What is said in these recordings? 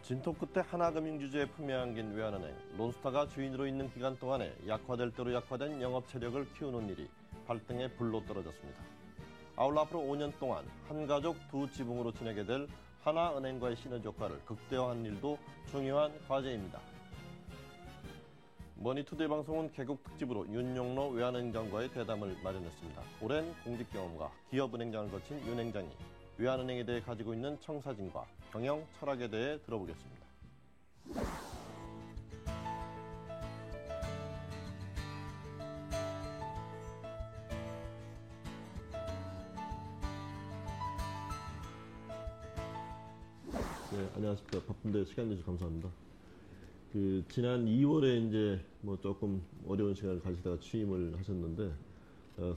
진토 끝에 하나금융주주의 품에 안긴 외환은행, 론스타가 주인으로 있는 기간 동안에 약화될 대로 약화된 영업 체력을 키우는 일이 발등에 불로 떨어졌습니다. 아울러 앞으로 5년 동안 한 가족 두 지붕으로 지내게 될 하나은행과의 시너지 효과를 극대화한 일도 중요한 과제입니다. 머니투데이 방송은 개국 특집으로 윤용로 외환은행장과의 대담을 마련했습니다. 오랜 공직 경험과 기업은행장을 거친 윤 행장이 외환은행에 대해 가지고 있는 청사진과 경영 철학에 대해 들어보겠습니다. 네, 안녕하십니까. 바쁜데 시간 내주셔서 감사합니다. 지난 2월에 이제 조금 어려운 시간을 가시다가 취임을 하셨는데,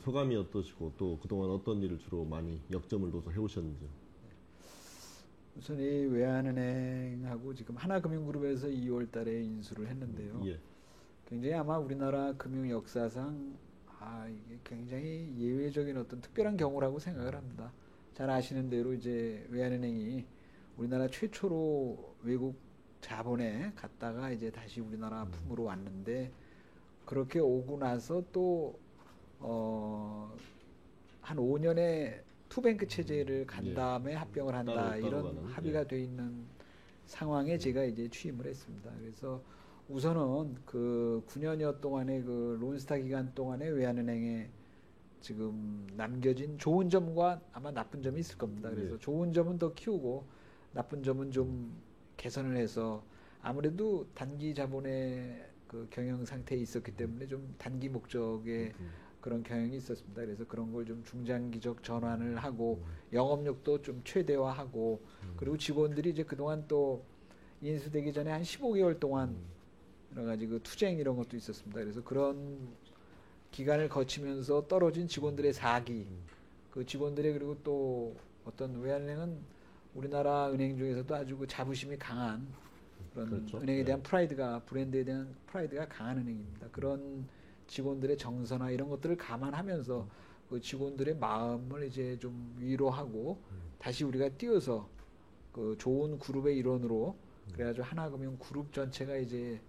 소감이 어떠시고 또 그동안 어떤 일을 주로 많이 역점을 둬서 해오셨는지요? 우선 이 외환은행하고 지금 하나금융그룹에서 2월 달에 인수를 했는데요. 예. 굉장히 아마 우리나라 금융 역사상 이게 굉장히 예외적인 어떤 특별한 경우라고 생각을 합니다. 잘 아시는 대로 이제 외환은행이 우리나라 최초로 외국 자본에 갔다가 이제 다시 우리나라 품으로 왔는데, 그렇게 오고 나서 또 한 5년의 투뱅크 체제를 간 다음에 합병을 한다, 이런 합의가 돼 있는 상황에 제가 이제 취임을 했습니다. 그래서 우선은 그 9년여 동안의 그 론스타 기간 동안에 외환은행에 지금 남겨진 좋은 점과 아마 나쁜 점이 있을 겁니다. 그래서 좋은 점은 더 키우고 나쁜 점은 좀 개선을 해서, 아무래도 단기 자본의 그 경영 상태에 있었기 때문에 좀 단기 목적의 그런 경영이 있었습니다. 그래서 그런 걸 좀 중장기적 전환을 하고 영업력도 좀 최대화하고, 그리고 직원들이 이제 그동안 또 인수되기 전에 한 15개월 동안 여러 가지 그 투쟁 이런 것도 있었습니다. 그래서 그런 기간을 거치면서 떨어진 직원들의 사기, 그 직원들의, 그리고 또 어떤 외환은행은 우리나라 은행 중에서도 아주 그 자부심이 강한 그런, 그렇죠, 은행에 대한 프라이드가, 브랜드에 대한 프라이드가 강한 은행입니다. 그런 직원들의 정서나 이런 것들을 감안하면서 그 직원들의 마음을 이제 좀 위로하고 다시 우리가 뛰어서 그 좋은 그룹의 일원으로, 그래가지고 하나금융 그룹 전체가 이제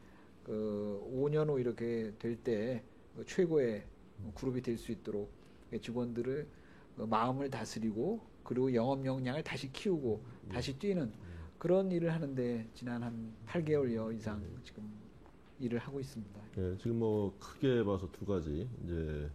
그 5년 후 이렇게 될 때 그 최고의 그룹이 될 수 있도록 직원들을 그 마음을 다스리고, 그리고 영업 역량을 다시 키우고 다시 뛰는 그런 일을 하는데 지난 한 8개월여 이상 지금 일을 하고 있습니다. 네, 지금 크게 봐서 두 가지, 이제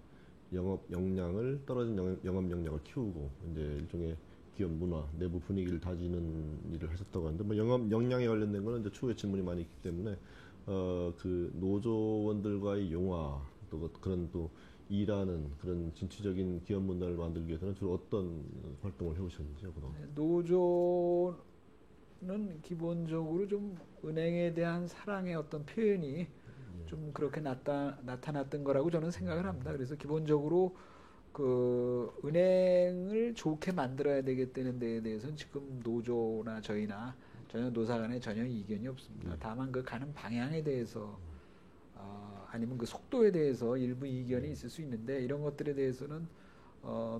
영업 역량을, 떨어진 영업 역량을 키우고 이제 일종의 기업 문화, 내부 분위기를 다지는 일을 하셨다고 하는데, 영업 역량에 관련된 거는 이제 추후에 질문이 많이 있기 때문에 그 노조원들과의 용화, 또 그런 또 일하는 그런 진취적인 기업 문화를 만들기 위해서는 주로 어떤 활동을 해오셨는지요, 그동안? 노조는 기본적으로 좀 은행에 대한 사랑의 어떤 표현이 좀 그렇게 나타났던 거라고 저는 생각을 합니다. 그래서 기본적으로 그 은행을 좋게 만들어야 되겠다는 데에 대해서는 지금 노조나 저희나 전혀 노사 간에 전혀 이견이 없습니다. 다만 그 가는 방향에 대해서 아니면 그 속도에 대해서 일부 이견이 있을 수 있는데, 이런 것들에 대해서는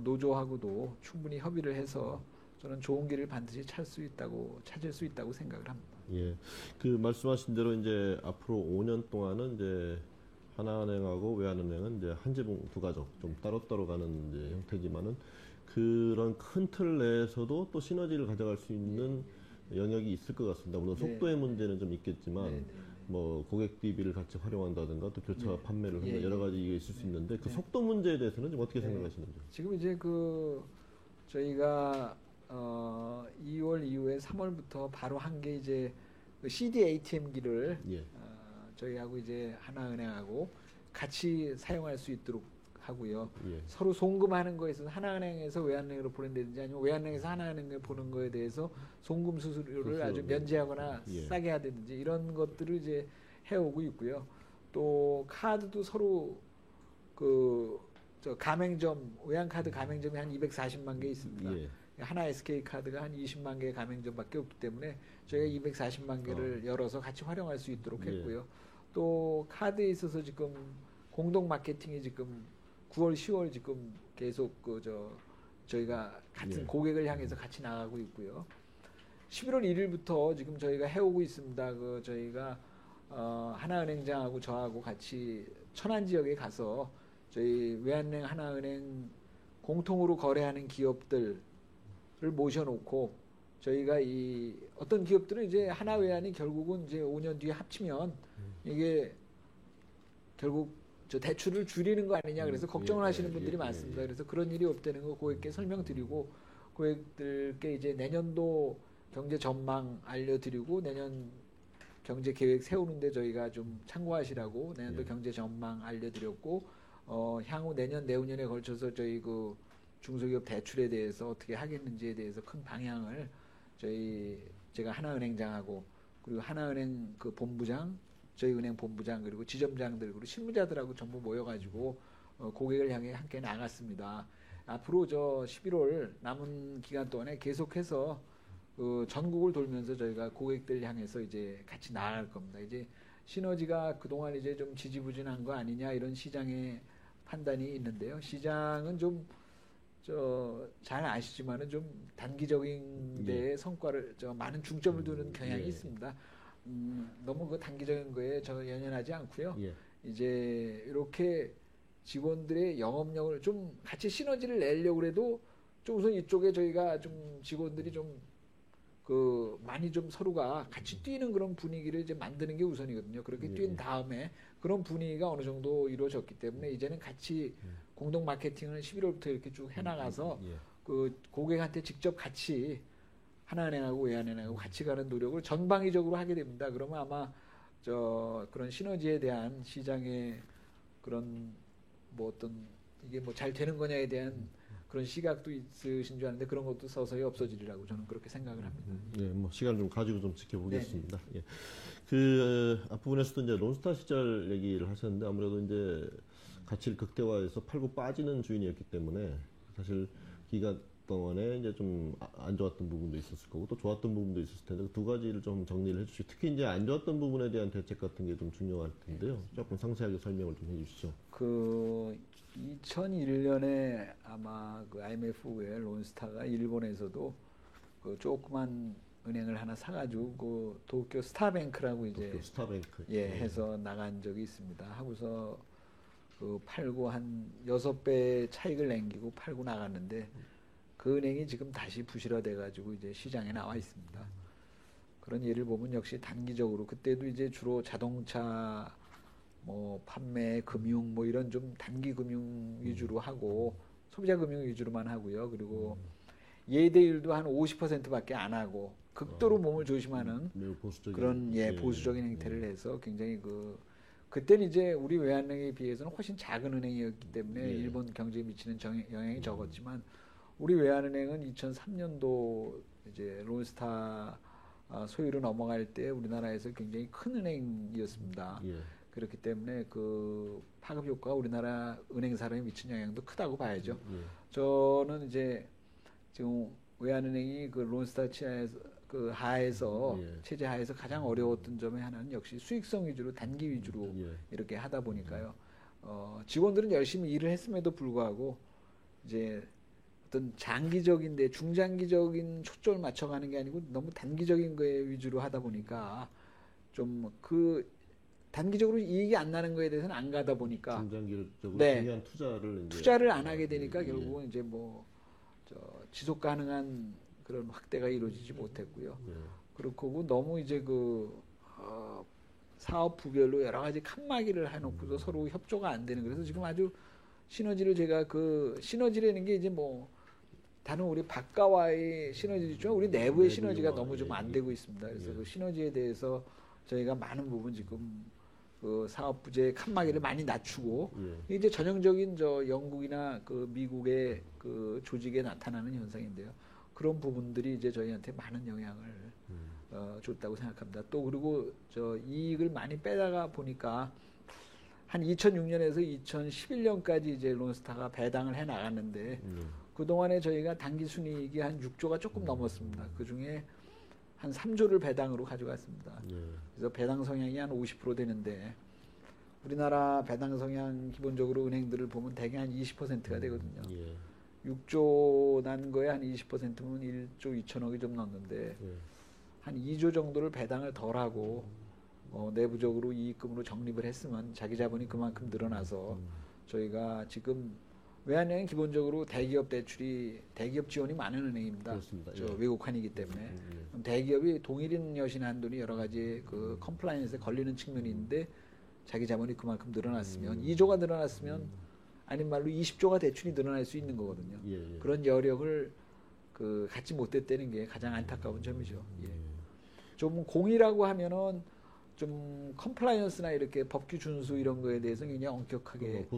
노조하고도 충분히 협의를 해서 저는 좋은 길을 반드시 찾을 수 있다고 생각을 합니다. 예, 그 말씀하신 대로 이제 앞으로 5년 동안은 이제 하나은행하고 외환은행은 이제 한 지붕 두 가족 좀 따로따로 가는 이제 형태지만은, 그런 큰 틀 내에서도 또 시너지를 가져갈 수 있는 영역이 있을 것 같습니다. 물론 속도의 문제는 좀 있겠지만, 고객 DB를 같이 활용한다든가 또 교차 판매를 한다, 여러 가지 이게 있을 수 있는데, 그 속도 문제에 대해서는 좀 어떻게 생각하시는지? 지금 이제 저희가 2월 이후에 3월부터 바로 한 게 이제 그 CD ATM기를 저희하고 이제 하나은행하고 같이 사용할 수 있도록 하고요. 서로 송금하는 거에 있어서 하나은행에서 외환은행으로 보낸다든지 아니면 외환은행에서 하나은행에 보는 거에 대해서 송금 수수료를 아주 면제하거나 싸게 하든지 이런 것들을 이제 해오고 있고요. 또 카드도 서로 저 가맹점, 외환카드 가맹점이 한 240만 개 있습니다. 하나 SK카드가 한 20만 개의 가맹점밖에 없기 때문에 저희가 240만 개를 열어서 같이 활용할 수 있도록 했고요. 또 카드에 있어서 지금 공동 마케팅이 지금 9월, 10월 지금 계속 저희가 같은 고객을 향해서 같이 나가고 있고요. 11월 1일부터 지금 저희가 해오고 있습니다. 그 저희가 하나은행장하고 저하고 같이 천안 지역에 가서 저희 외환은행, 하나은행 공통으로 거래하는 기업들을 모셔놓고 저희가 이 어떤 기업들은 이제 하나외환이 결국은 이제 5년 뒤에 합치면 이게 결국 저 대출을 줄이는 거 아니냐 그래서 걱정을 하시는 분들이 많습니다. 그래서 그런 일이 없다는 거 고객께 설명드리고 고객들께 이제 내년도 경제 전망 알려드리고 내년 경제 계획 세우는데 저희가 좀 참고하시라고 내년도 경제 전망 알려드렸고 향후 내년 내후년에 걸쳐서 저희 그 중소기업 대출에 대해서 어떻게 하겠는지에 대해서 큰 방향을 제가 하나은행장하고 그리고 하나은행 그 본부장 저희 은행 본부장 그리고 지점장들 그리고 실무자들하고 전부 모여가지고 고객을 향해 함께 나갔습니다. 앞으로 저 11월 남은 기간 동안에 계속해서 그 전국을 돌면서 저희가 고객들 향해서 이제 같이 나아갈 겁니다. 이제 시너지가 그동안 이제 좀 지지부진한 거 아니냐 이런 시장의 판단이 있는데요. 시장은 좀 잘 아시지만은 좀 단기적인 데에 성과를 많은 중점을 두는 경향이 있습니다. 너무 그 단기적인 거에 연연하지 않고요. 이제 이렇게 직원들의 영업력을 좀 같이 시너지를 내려고 해도 좀 우선 이쪽에 저희가 좀 직원들이 좀 그 많이 좀 서로가 같이 뛰는 그런 분위기를 이제 만드는 게 우선이거든요. 그렇게 뛴 다음에 그런 분위기가 어느 정도 이루어졌기 때문에 이제는 같이 공동 마케팅을 11월부터 이렇게 쭉 해나가서 그 고객한테 직접 같이 하나은행하고 외환은행하고 같이 가는 노력을 전방위적으로 하게 됩니다. 그러면 아마 그런 시너지에 대한 시장의 그런 뭐 어떤 이게 뭐 잘 되는 거냐에 대한 그런 시각도 있으신 줄 아는데 그런 것도 서서히 없어지리라고 저는 그렇게 생각을 합니다. 뭐 시간 좀 가지고 좀 지켜보겠습니다. 그 앞부분에서도 이제 론스타 시절 얘기를 하셨는데 아무래도 이제 가치를 극대화해서 팔고 빠지는 주인이었기 때문에 사실 기간 동안에 이제 좀 안 좋았던 부분도 있었을 거고 또 좋았던 부분도 있었을 텐데 두 가지를 좀 정리를 해주시고 특히 이제 안 좋았던 부분에 대한 대책 같은 게 좀 중요할 텐데요. 조금 상세하게 설명을 좀 해주시죠. 그 2001년에 아마 그 IMF 후에 론스타가 일본에서도 그 조그만 은행을 하나 사가지고 그 도쿄 스타뱅크라고 이제 도쿄 스타뱅크 해서 나간 적이 있습니다. 하고서 그 팔고 한 6배 차익을 남기고 팔고 나갔는데 그 은행이 지금 다시 부실화돼 가지고 이제 시장에 나와 있습니다. 그런 예를 보면 역시 단기적으로 그때도 이제 주로 자동차 뭐 판매, 금융 뭐 이런 좀 단기 금융 위주로 하고 소비자 금융 위주로만 하고요. 그리고 예대율도 한 50%밖에 안 하고 극도로 몸을 조심하는 매우 보수적인 그런 보수적인 행태를 해서 굉장히 그때는 이제 우리 외환은행에 비해서는 훨씬 작은 은행이었기 때문에 일본 경제에 미치는 영향이 적었지만 우리 외환은행은 2003년도 이제 론스타 소유로 넘어갈 때 우리나라에서 굉장히 큰 은행이었습니다. 그렇기 때문에 그 파급 효과가 우리나라 은행사람에 미친 영향도 크다고 봐야죠. 저는 이제 지금 외환은행이 그 론스타 하에서 체제 하에서 가장 어려웠던 점의 하나는 역시 수익성 위주로 단기 위주로 이렇게 하다 보니까요. 직원들은 열심히 일을 했음에도 불구하고 이제 어떤 장기적인데 중장기적인 초점을 맞춰가는 게 아니고 너무 단기적인 거에 위주로 하다 보니까 좀 그 단기적으로 이익이 안 나는 거에 대해서는 안 가다 보니까 중장기적으로 중요한 투자를 안 하게 되니까 결국은 이제 뭐 지속 가능한 그런 확대가 이루어지지 못했고요. 그렇고 너무 이제 사업 부별로 여러 가지 칸막이를 해놓고도 서로 협조가 안 되는 그래서 지금 아주 시너지를 제가 시너지라는 게 이제 뭐 다른 우리 바깥와의 시너지죠. 우리 내부의 시너지가 너무 좀 안 되고 있습니다. 그래서 그 시너지에 대해서 저희가 많은 부분 지금 그 사업 부재 칸막이를 많이 낮추고 이제 전형적인 영국이나 그 미국의 그 조직에 나타나는 현상인데요. 그런 부분들이 이제 저희한테 많은 영향을 줬다고 생각합니다. 또 그리고 이익을 많이 빼다가 보니까 한 2006년에서 2011년까지 이제 론스타가 배당을 해 나갔는데 그 동안에 저희가 당기 순이익이 한 6조가 조금 넘었습니다. 그 중에 한 3조를 배당으로 가져갔습니다. 그래서 배당 성향이 한 50% 되는데 우리나라 배당 성향 기본적으로 은행들을 보면 대개 한 20%가 되거든요. 6조 난 거에 한 20%면 1조 2천억이 좀 넘는데 한 2조 정도를 배당을 덜하고 내부적으로 이익금으로 적립을 했으면 자기 자본이 그만큼 늘어나서 저희가 지금 외환은행은 기본적으로 대기업 지원이 많은 은행입니다. 그렇습니다. 저 예. 외국환이기 때문에 그럼 대기업이 동일인 여신 한도니 여러 가지 그 컴플라이언스에 걸리는 측면이 있는데 자기 자본이 그만큼 늘어났으면 2조가 늘어났으면 아닌 말로 20조가 대출이 늘어날 수 있는 거거든요. 예, 예. 그런 여력을 갖지 못했다는 게 가장 안타까운 점이죠. 예. 좀 공이라고 하면은 좀 컴플라이언스나 이렇게 법규 준수 이런 거에 대해서 굉장히 엄격하게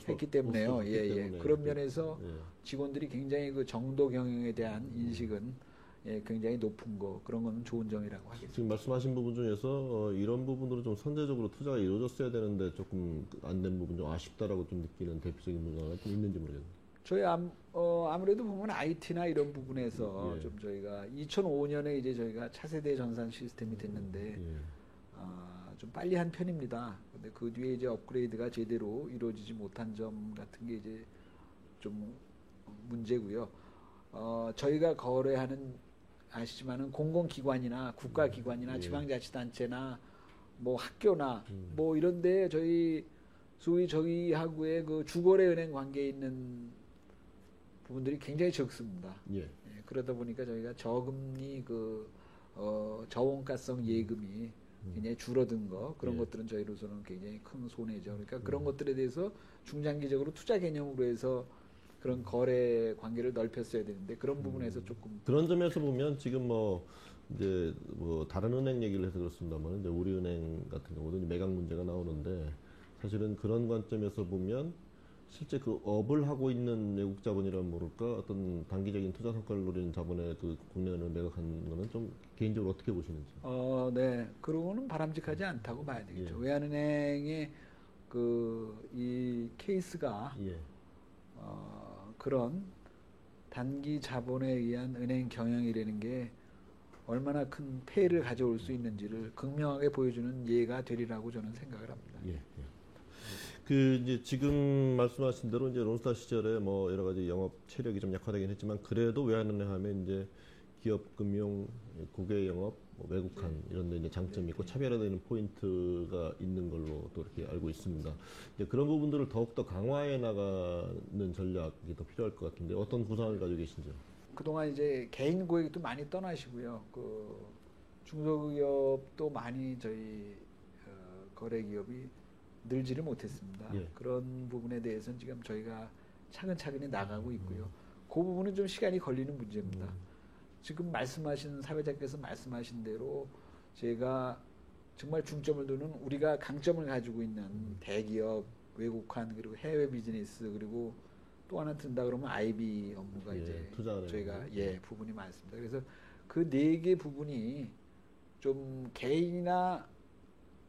했기 때문에요. 예. 그런 면에서 직원들이 굉장히 그 정도 경영에 대한 인식은 굉장히 높은 거 그런 건 좋은 점이라고 하겠습니다. 지금 말씀하신 부분 중에서 이런 부분으로 좀 선제적으로 투자가 이루어졌어야 되는데 조금 안 된 부분 좀 아쉽다라고 좀 느끼는 대표적인 분야가 좀 있는지 모르겠네요. 저희 아무래도 보면 IT나 이런 부분에서 좀 저희가 2005년에 이제 저희가 차세대 전산 시스템이 됐는데 좀 빨리 한 편입니다. 근데 그 뒤에 이제 업그레이드가 제대로 이루어지지 못한 점 같은 게 이제 좀 문제고요. 저희가 거래하는 아시지만은 공공기관이나 국가기관이나 지방자치단체나 뭐 학교나 뭐 이런데 소위 저희하고의 그 주거래 은행 관계에 있는 부분들이 굉장히 적습니다. 그러다 보니까 저희가 저금리 저원가성 예금이 굉장히 줄어든 그런 것들은 저희로서는 굉장히 큰 손해죠. 그러니까 그런 것들에 대해서 중장기적으로 투자 개념으로 해서 그런 거래 관계를 넓혔어야 되는데 그런 부분에서 조금 그런 점에서 보면 지금 이제 다른 은행 얘기를 해서 그렇습니다만 이제 우리은행 같은 경우도 매각 문제가 나오는데 사실은 그런 관점에서 보면 실제 그 업을 하고 있는 외국 자본이라면 모를까 어떤 단기적인 투자 성과를 노리는 자본의 그 국내은행을 매각하는 거는 좀 개인적으로 어떻게 보시는지? 네. 그러고는 바람직하지 않다고 봐야 되겠죠. 외환은행의 이 케이스가 그런 단기 자본에 의한 은행 경영이라는 게 얼마나 큰 폐해를 가져올 수 있는지를 극명하게 보여주는 예가 되리라고 저는 생각을 합니다. 이제 지금 말씀하신 대로 이제 론스타 시절에 여러 가지 영업 체력이 좀 약화되긴 했지만 그래도 외환은행 하면 이제 기업 금융, 국외 영업, 외국한 이런 데 이제 장점이 있고 차별화되는 포인트가 있는 걸로 또 이렇게 알고 있습니다. 이제 그런 부분들을 더욱더 강화해 나가는 전략이 더 필요할 것 같은데 어떤 구상을 가지고 계신지요? 그동안 이제 개인 고객도 많이 떠나시고요. 중소기업도 많이 저희 거래 기업이 늘지를 못했습니다. 그런 부분에 대해서는 지금 저희가 차근차근히 나가고 있고요. 그 부분은 좀 시간이 걸리는 문제입니다. 지금 사회자께서 말씀하신 대로 제가 정말 중점을 두는 우리가 강점을 가지고 있는 대기업, 외국환 그리고 해외 비즈니스 그리고 또 하나 든다 그러면 IB 업무가 이제 저희가 부분이 많습니다. 그래서 그 4개 부분이 좀 개인이나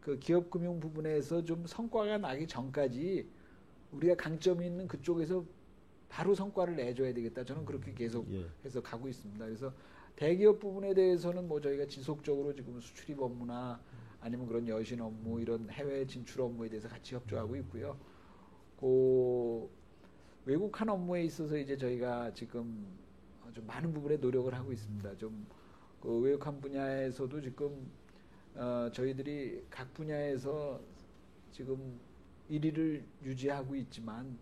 그 기업 금융 부분에서 좀 성과가 나기 전까지 우리가 강점이 있는 그쪽에서 바로 성과를 내줘야 되겠다. 저는 그렇게 계속 해서 가고 있습니다. 그래서 대기업 부분에 대해서는 저희가 지속적으로 지금 수출입 업무나 아니면 그런 여신 업무 이런 해외 진출 업무에 대해서 같이 협조하고 있고요. 외국한 업무에 있어서 이제 저희가 지금 좀 많은 부분에 노력을 하고 있습니다. 그 외국한 분야에서도 지금 저희들이 각 분야에서 지금 1위를 유지하고 있지만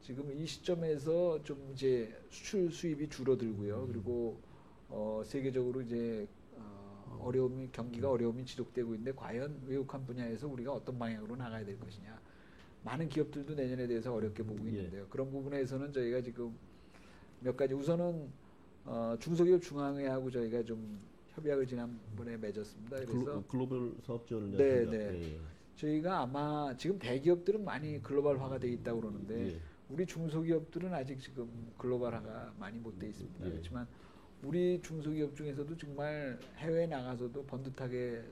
지금 이 시점에서 좀 이제 수출 수입이 줄어들고요. 그리고 세계적으로 이제 경기가 어려움이 지속되고 있는데 과연 외국한 분야에서 우리가 어떤 방향으로 나가야 될 것이냐. 많은 기업들도 내년에 대해서 어렵게 보고 있는데요. 그런 부분에서는 저희가 지금 몇 가지 우선은 중소기업 중앙회하고 저희가 좀 협약을 지난번에 맺었습니다. 그래서 글로벌 사업 지원을 네. 저희가 아마 지금 대기업들은 많이 글로벌화가 돼 있다고 그러는데 우리 중소기업들은 아직 지금 글로벌화가 많이 못 돼 있습니다. 그렇지만 우리 중소기업 중에서도 정말 해외에 나가서도 번듯하게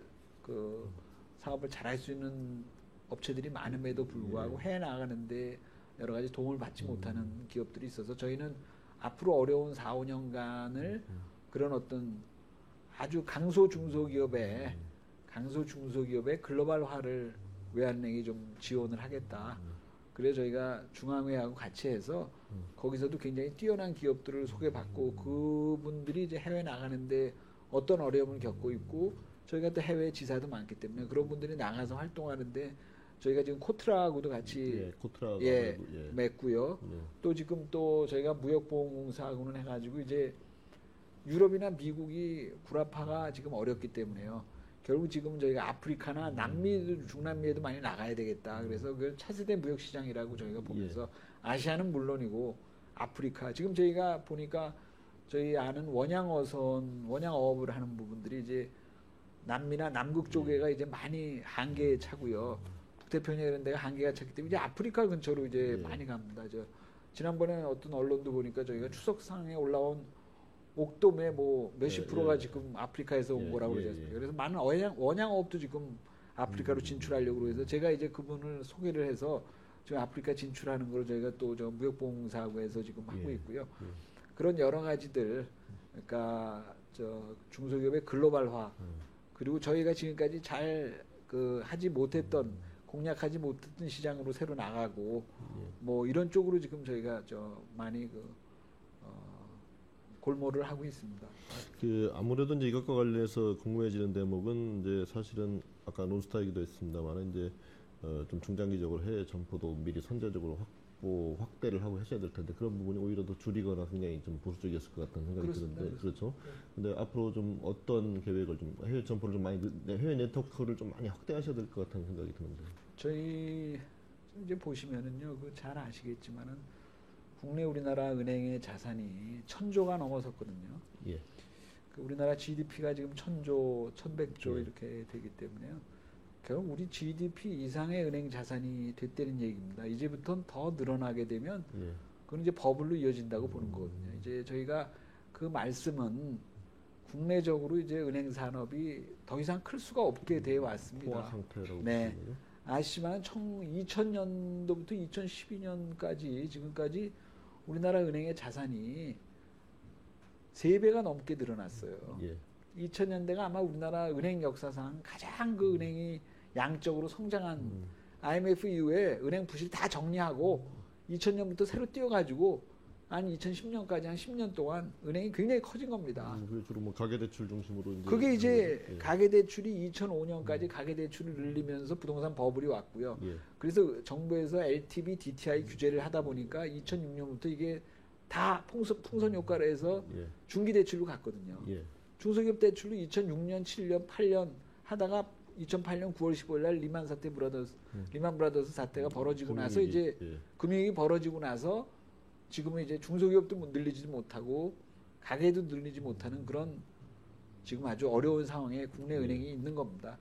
그 사업을 잘할 수 있는 업체들이 많음에도 불구하고 해외 나가는데 여러 가지 도움을 받지 못하는 기업들이 있어서 저희는 앞으로 어려운 4, 5년간을 그런 어떤 아주 강소 중소기업의 글로벌화를 외환은행이 좀 지원을 하겠다. 그래서 저희가 중앙회하고 같이 해서 거기서도 굉장히 뛰어난 기업들을 소개받고 그분들이 이제 해외 나가는데 어떤 어려움을 겪고 있고 저희가 또 해외 지사도 많기 때문에 그런 분들이 나가서 활동하는데 저희가 지금 코트라하고도 같이 예, 코트라가 예, 예, 맺고요. 예, 또 지금 또 저희가 무역보험공사하고는 해가지고 이제 유럽이나 미국이 구라파가 지금 어렵기 때문에요. 결국 지금 저희가 아프리카나 남미, 중남미에도 많이 나가야 되겠다. 그래서 그 차세대 무역시장이라고 저희가 보면서 아시아는 물론이고 아프리카 지금 저희가 보니까 저희 아는 원양어업을 하는 부분들이 이제 남미나 남극 쪽에가 이제 많이 한계에 차고요. 북태평양 이런 데가 한계가 찼기 때문에 이제 아프리카 근처로 이제 많이 갑니다. 지난번에 어떤 언론도 보니까 저희가 추석상에 올라온 옥돔의 뭐 몇십 프로가 지금 아프리카에서 온 거라고 그러지 않습니까? 그래서 많은 원양어업도 지금 아프리카로 진출하려고 해서 제가 이제 그분을 소개를 해서 지금 아프리카 진출하는 걸 저희가 또 저 무역보험사하고 해서 지금 하고 있고요. 그런 여러 가지들, 그러니까 저 중소기업의 글로벌화 그리고 저희가 지금까지 잘 그 하지 못했던 공략하지 못했던 시장으로 새로 나가고 뭐 이런 쪽으로 지금 저희가 저 많이 골몰을 하고 있습니다. 그 아무래도 이제 이것과 관련해서 궁금해지는 대목은 이제 사실은 아까 논스타이기도 했습니다만 이제 좀 중장기적으로 해외 점포도 미리 선제적으로 확대를 하고 하셔야 될 텐데 그런 부분이 오히려 더 줄이거나 굉장히 좀 보수적이었을 것 같다는 생각이 드는데 그렇죠. 근데 앞으로 좀 어떤 계획을 좀 해외 점포를 좀 많이 해외 네트워크를 좀 많이 확대하셔야 될 것 같다는 생각이 드는데. 저희 이제 보시면은요, 그 잘 아시겠지만은 국내 우리나라 은행의 자산이 1,000조가 넘어섰거든요. 예. 그 우리나라 GDP가 지금 1,000조, 1,100조 이렇게 되기 때문에요. 결국 우리 GDP 이상의 은행 자산이 됐다는 얘기입니다. 이제부터는 더 늘어나게 되면 그건 이제 버블로 이어진다고 보는 거거든요. 이제 저희가 그 말씀은 국내적으로 이제 은행 산업이 더 이상 클 수가 없게 돼 왔습니다. 포화 상태라고 네. 보시는 거죠? 아시지만 2000년도부터 2012년까지 지금까지 우리나라 은행의 자산이 3배가 넘게 늘어났어요. 2000년대가 아마 우리나라 은행 역사상 가장 그 은행이 양적으로 성장한 IMF 이후에 은행 부실 다 정리하고 2000년부터 새로 띄워가지고 한 2010년까지 한 10년 동안 은행이 굉장히 커진 겁니다. 그게 주로 뭐 가계대출 중심으로 이제 그게 이제 가계대출이 2005년까지 가계대출을 늘리면서 부동산 버블이 왔고요. 그래서 정부에서 LTV, DTI 규제를 하다 보니까 2006년부터 이게 다 풍선 효과를 해서 중기대출로 갔거든요. 중소기업 대출로 2006년, 7년, 8년 하다가 2008년 9월 15일 날 리만 브라더스 사태가 벌어지고 나서 이제 금융위기 벌어지고 나서 지금은 이제 중소기업도 늘리지 못하고 가게도 늘리지 못하는 그런 지금 아주 어려운 상황에 국내 은행이 있는 겁니다.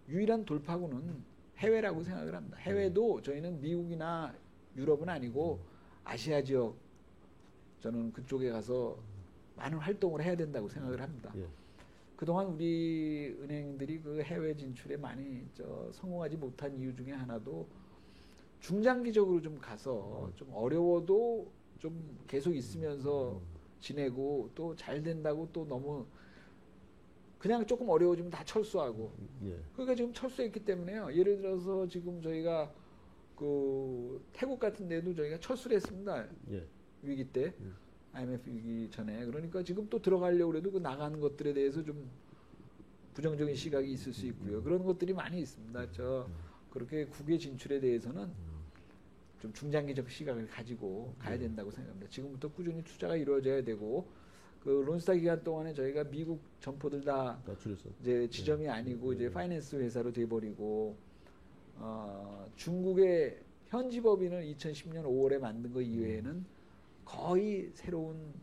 유일한 돌파구는 해외라고 생각을 합니다. 해외도 저희는 미국이나 유럽은 아니고 아시아 지역 저는 그쪽에 가서 많은 활동을 해야 된다고 생각을 합니다. 그동안 우리 은행들이 그 해외 진출에 많이 성공하지 못한 이유 중에 하나도 중장기적으로 좀 가서 좀 어려워도 좀 계속 있으면서 지내고 또 잘 된다고 또 너무 그냥 조금 어려워지면 다 철수하고 그러니까 지금 철수했기 때문에요. 예를 들어서 지금 저희가 그 태국 같은 데도 저희가 철수를 했습니다. 위기 때 IMF 위기 전에. 그러니까 지금 또 들어가려고 해도 그 나가는 것들에 대해서 좀 부정적인 시각이 있을 수 있고요. 그런 것들이 많이 있습니다. 그렇게 국외 진출에 대해서는 좀 중장기적 시각을 가지고 가야 된다고 생각합니다. 지금부터 꾸준히 투자가 이루어져야 되고 그 론스타 기간 동안에 저희가 미국 점포들 다 이제 지점이 아니고 이제 파이낸스 회사로 돼버리고 중국의 현지 법인을 2010년 5월에 만든 거 이외에는 거의 새로운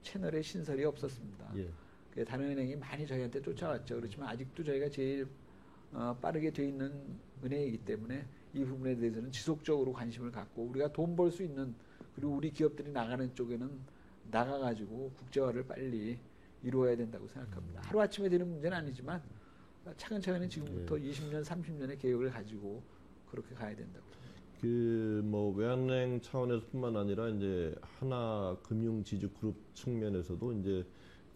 채널의 신설이 없었습니다. 다른 은행이 많이 저희한테 쫓아왔죠. 그렇지만 아직도 저희가 제일 빠르게 돼 있는 은행이기 때문에 이 부분에 대해서는 지속적으로 관심을 갖고 우리가 돈 벌 수 있는 그리고 우리 기업들이 나가는 쪽에는 나가가지고 국제화를 빨리 이루어야 된다고 생각합니다. 하루아침에 되는 문제는 아니지만 차근차근히 지금부터 20년, 30년의 계획을 가지고 그렇게 가야 된다고 생각합니다. 그 뭐 외환은행 차원에서뿐만 아니라 이제 하나 금융지주 그룹 측면에서도 이제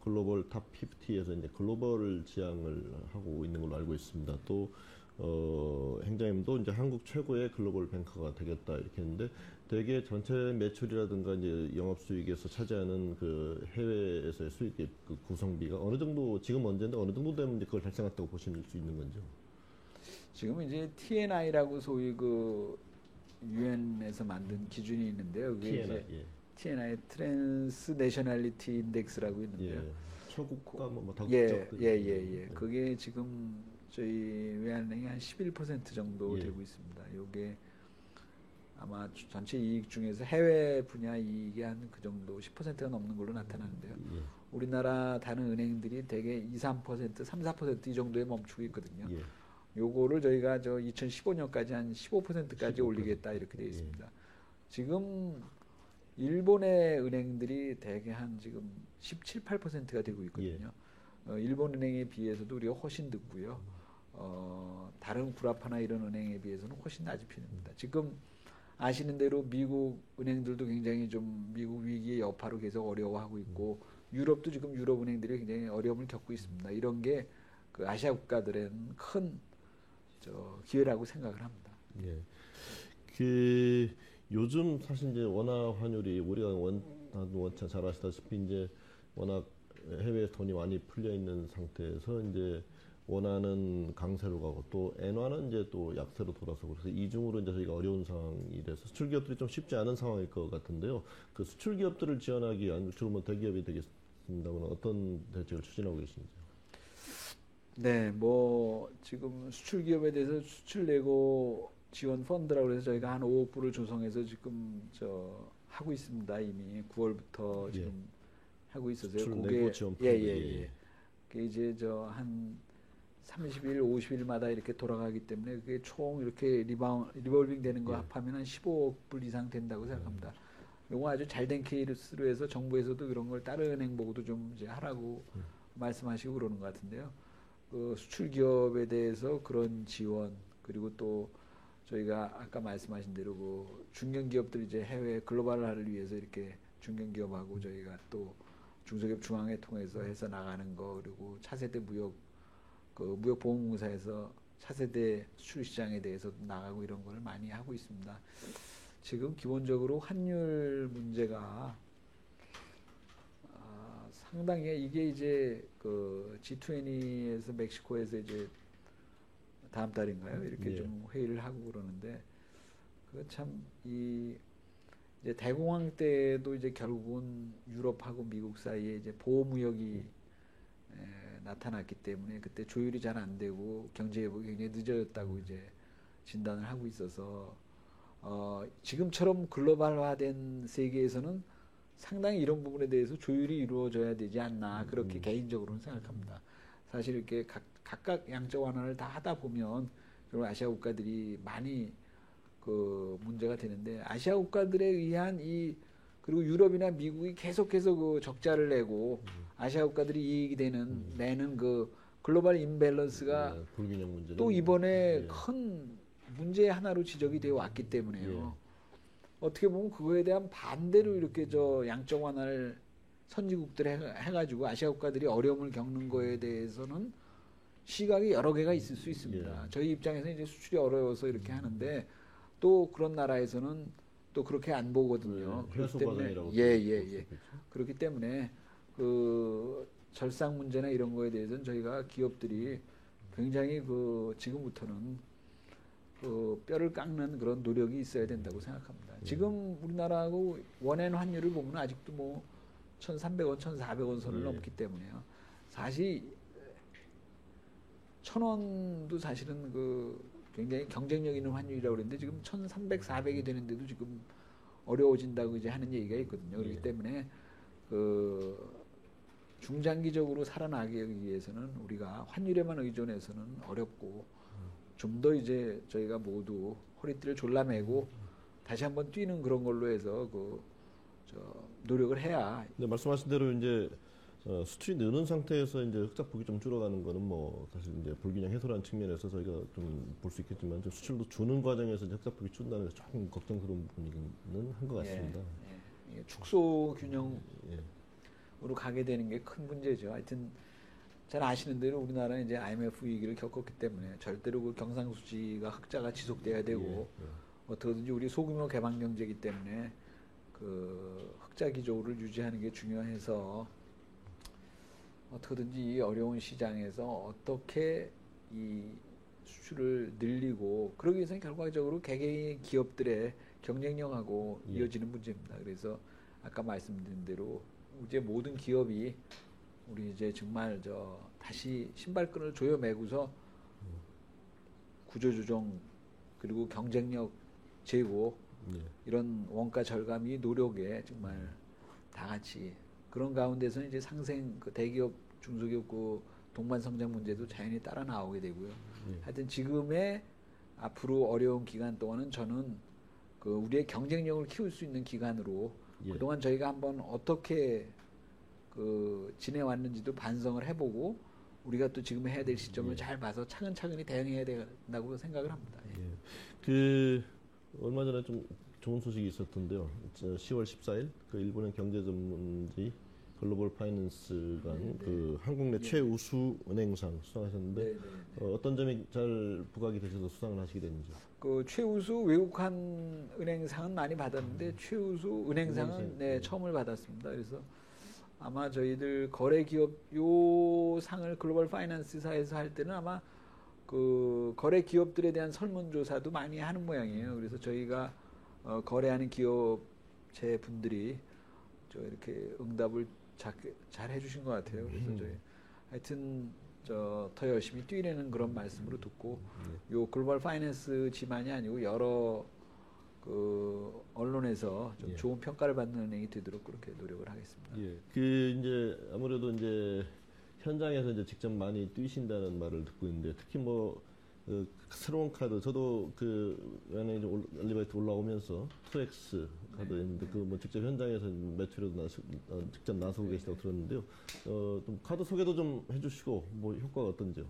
글로벌 탑 50에서 이제 글로벌 지향을 하고 있는 걸로 알고 있습니다. 또 행장님도 이제 한국 최고의 글로벌 뱅커가 되겠다 이렇게 했는데 대개 전체 매출이라든가 이제 영업 수익에서 차지하는 그 해외에서의 수익의 그 구성비가 어느 정도 지금 언제인데 어느 정도 되면 이제 그걸 달성했다고 보실 수 있는 건죠? 지금 이제 TNI라고 소위 그 유엔에서 만든 기준이 있는데요. 그게 TNI, 이제 예. TNI 트랜스내셔널리티 인덱스라고 있는데요. 예. 초국가 뭐 예, 다국적 그게 지금 저희 외환은행이 한 11% 정도 예. 되고 있습니다. 요게 아마 전체 이익 중에서 해외 분야 이익이 한 그 정도 10%가 넘는 걸로 나타나는데요. 예. 우리나라 다른 은행들이 대개 2, 3%, 3, 4%이 정도에 멈추고 있거든요. 예. 요거를 저희가 저 2015년까지 한 15%까지 15%. 올리겠다 이렇게 되어 예. 있습니다. 지금 일본의 은행들이 대개 한 지금 17, 8%가 되고 있거든요. 일본 은행에 비해서도 우리가 훨씬 늦고요. 다른 구라파나 이런 은행에 비해서는 훨씬 낮은 편입니다. 지금 아시는 대로 미국 은행들도 굉장히 좀 미국 위기의 여파로 계속 어려워하고 있고 유럽도 지금 유럽 은행들이 굉장히 어려움을 겪고 있습니다. 이런 게 그 아시아 국가들에는 큰 기회라고 생각을 합니다. 예. 그 요즘 사실 이제 원화 환율이 우리가 원차 잘 아시다시피 이제 워낙 해외에 돈이 많이 풀려 있는 상태에서 이제 원화는 강세로 가고 또 엔화는 이제 또 약세로 돌아서 그래서 이중으로 이제 저희가 어려운 상황이 돼서 수출 기업들이 좀 쉽지 않은 상황일 것 같은데요. 그 수출 기업들을 지원하기 위한 주로 뭐 대기업이 되겠습니다만 어떤 대책을 추진하고 계신지요? 네, 뭐 지금 수출 기업에 대해서 수출 내고 지원 펀드라고 해서 저희가 한 5억 불을 조성해서 지금 하고 있습니다. 이미 9월부터 예. 지금 하고 있어서요. 수출 그게 내고 지원 펀드. 예. 그게 이제 한 30일, 50일마다 이렇게 돌아가기 때문에 그게 총 이렇게 리볼빙 되는 거 예. 합하면 한 15억 불 이상 된다고 생각합니다. 요거 아주 잘된 케이스로 해서 정부에서도 이런 걸 다른 은행 보고도 좀 이제 하라고 말씀하시고 그러는 것 같은데요. 그 수출 기업에 대해서 그런 지원 그리고 또 저희가 아까 말씀하신 대로 그 중견 기업들이 이제 해외 글로벌화를 위해서 이렇게 중견 기업하고 저희가 또 중소기업 중앙회 통해서 해서 나가는 거 그리고 차세대 무역보험공사에서 차세대 수출 시장에 대해서 나가고 이런 걸 많이 하고 있습니다. 지금 기본적으로 환율 문제가 상당히 이게 이제 그 G20에서 멕시코에서 이제 다음 달인가요? 이렇게 예. 좀 회의를 하고 그러는데 그 참 이제 대공황 때도 이제 결국은 유럽하고 미국 사이에 이제 보호무역이 나타났기 때문에 그때 조율이 잘 안 되고 경제 회복이 굉장히 늦어졌다고 이제 진단을 하고 있어서 지금처럼 글로벌화된 세계에서는 상당히 이런 부분에 대해서 조율이 이루어져야 되지 않나 그렇게 개인적으로는 생각합니다. 사실 이렇게 각각 양적 완화를 다 하다 보면 그런 아시아 국가들이 많이 그 문제가 되는데 아시아 국가들에 의한 그리고 유럽이나 미국이 계속해서 그 적자를 내고 아시아 국가들이 이익이 내는 그 글로벌 임밸런스가 불균형 문제는 또 이번에 예. 큰 문제 하나로 지적이 되어 왔기 때문에요. 어떻게 보면 그거에 대한 반대로 이렇게 양적 완화를 선진국들이 해가지고 아시아 국가들이 어려움을 겪는 거에 대해서는 시각이 여러 개가 있을 수 있습니다. 저희 입장에서는 이제 수출이 어려워서 이렇게 하는데 또 그런 나라에서는 또 그렇게 안 보거든요. 그렇기 때문에 그렇기 때문에 그 절상 문제나 이런 거에 대해서는 저희가 기업들이 굉장히 그 지금부터는 그 뼈를 깎는 그런 노력이 있어야 된다고 생각합니다. 지금 우리나라하고 원엔 환율을 보면 아직도 뭐 1,300원, 1,400원 선을 넘기 때문에요. 사실 1,000원도 사실은 그 굉장히 경쟁력 있는 환율이라고 그랬는데 지금 1,300, 400이 되는데도 지금 어려워진다고 이제 하는 얘기가 있거든요. 그렇기 때문에 그 중장기적으로 살아나기 위해서는 우리가 환율에만 의존해서는 어렵고 좀 더 이제 저희가 모두 허리띠를 졸라매고 다시 한번 뛰는 그런 걸로 해서 노력을 해야. 네, 말씀하신 대로 이제 수출이 느는 상태에서 이제 흑자폭이 좀 줄어가는 거는 뭐 사실 이제 불균형 해소라는 측면에서 저희가 좀 볼 수 있겠지만 좀 수출도 주는 과정에서 이제 흑자폭이 줄다는 게 조금 걱정스러운 부분이긴 한 것 같습니다. 축소 균형으로 가게 되는 게 큰 문제죠. 하여튼 잘 아시는 대로 우리나라는 이제 IMF 위기를 겪었기 때문에 절대로 그 경상수지가 흑자가 지속돼야 되고 어떻게든지 우리 소규모 개방 경제이기 때문에 그 흑자 기조를 유지하는 게 중요해서 어떻게든지 이 어려운 시장에서 어떻게 이 수출을 늘리고 그러기 위해서는 결과적으로 개개인 기업들의 경쟁력하고 이어지는 문제입니다. 그래서 아까 말씀드린 대로 이제 모든 기업이 우리 이제 정말 다시 신발끈을 조여매고서 구조조정 그리고 경쟁력 제고 이런 원가 절감 이 노력에 정말 다 같이 그런 가운데서는 이제 상생 그 대기업 중소기업 그 동반 성장 문제도 자연히 따라 나오게 되고요. 하여튼 지금의 앞으로 어려운 기간 동안은 저는 그 우리의 경쟁력을 키울 수 있는 기간으로 그동안 저희가 한번 어떻게 그 지내왔는지도 반성을 해보고 우리가 또 지금 해야 될 시점을 잘 봐서 차근차근히 대응해야 된다고 생각을 합니다. 그 얼마 전에 좀 좋은 소식이 있었던데요. 10월 14일 그 일본의 경제 전문지 글로벌 파이낸스가 그 한국 내 최우수 은행상 수상하셨는데 어떤 점이 잘 부각이 되셔서 수상을 하시게 됐는지요? 그 최우수 외국한 은행상은 많이 받았는데 최우수 은행상은 처음을 받았습니다. 그래서 아마 저희들 거래 기업 요 상을 글로벌 파이낸스사에서 할 때는 아마 그 거래 기업들에 대한 설문조사도 많이 하는 모양이에요. 그래서 저희가 거래하는 기업체 분들이 이렇게 응답을 잘 해주신 것 같아요. 그래서 저희 하여튼 더 열심히 뛰려는 그런 말씀으로 듣고 요 글로벌 파이낸스지만이 아니고 여러 그 언론에서 좀 좋은 평가를 받는 은행이 되도록 그렇게 노력을 하겠습니다. 그 이제 아무래도 이제 현장에서 이제 직접 많이 뛰신다는 말을 듣고 있는데 특히 뭐 그 새로운 카드 저도 그 연예인 엘리베이터 올라오면서 2X 카드 있는데 그 뭐 직접 현장에서 매출에도 직접 나서고 계시다고 들었는데요. 좀 카드 소개도 좀 해주시고 뭐 효과가 어떤지요?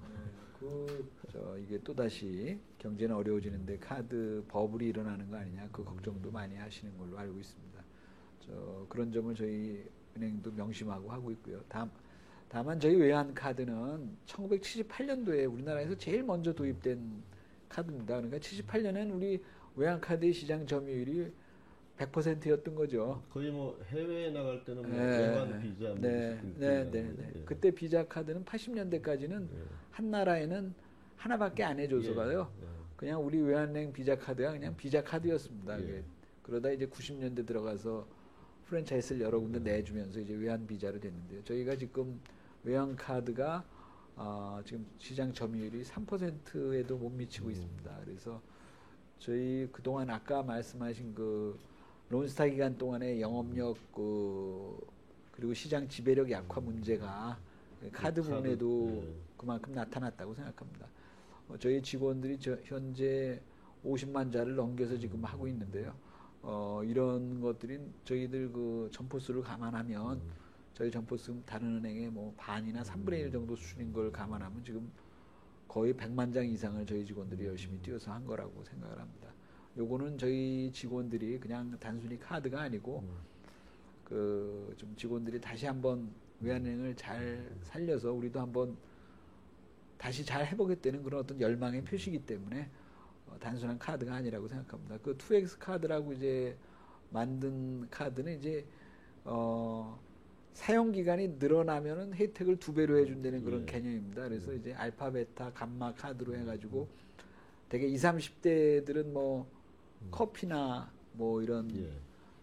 이게 또 다시 경제는 어려워지는데 카드 버블이 일어나는 거 아니냐 그 걱정도 많이 하시는 걸로 알고 있습니다. 그런 점을 저희 은행도 명심하고 하고 있고요. 다만 저희 외환 카드는 1978년도에 우리나라에서 제일 먼저 도입된 카드입니다. 그러니까 78년엔 우리 외환 카드의 시장 점유율이 100%였던 거죠. 거의 뭐 해외에 나갈 때는 뭐 외환 비자 그때 비자 카드는 80년대까지는 한 나라에는 하나밖에 안 해줘서가요. 그냥 우리 외환은행 비자 카드가 그냥 비자 카드였습니다. 그러다 이제 90년대 들어가서 프랜차이즈를 여러 군데 내주면서 이제 외환 비자로 됐는데요. 저희가 지금 외환 카드가 지금 시장 점유율이 3%에도 못 미치고 있습니다. 그래서 저희 그동안 아까 말씀하신 그 론스타 기간 동안의 영업력 그리고 시장 지배력 약화 문제가 카드 부분에도 그만큼 나타났다고 생각합니다. 저희 직원들이 현재 50만 자를 넘겨서 지금 하고 있는데요. 이런 것들이 저희들 그 점포수를 감안하면 저희 점포수 다른 은행의 뭐 반이나 3분의 1 정도 수준인 걸 감안하면 지금 거의 100만 장 이상을 저희 직원들이 열심히 뛰어서 한 거라고 생각을 합니다. 요거는 저희 직원들이 그냥 단순히 카드가 아니고 좀 직원들이 다시 한번 외환은행을 잘 살려서 우리도 한번 다시 잘 해보겠다는 그런 어떤 열망의 표시이기 때문에 단순한 카드가 아니라고 생각합니다. 그 2X 카드라고 이제 만든 카드는 이제 사용 기간이 늘어나면은 혜택을 2배로 해준다는 그런 개념입니다. 그래서 이제 알파, 베타, 감마 카드로 해가지고 되게 20, 30대들은 뭐 커피나 뭐 이런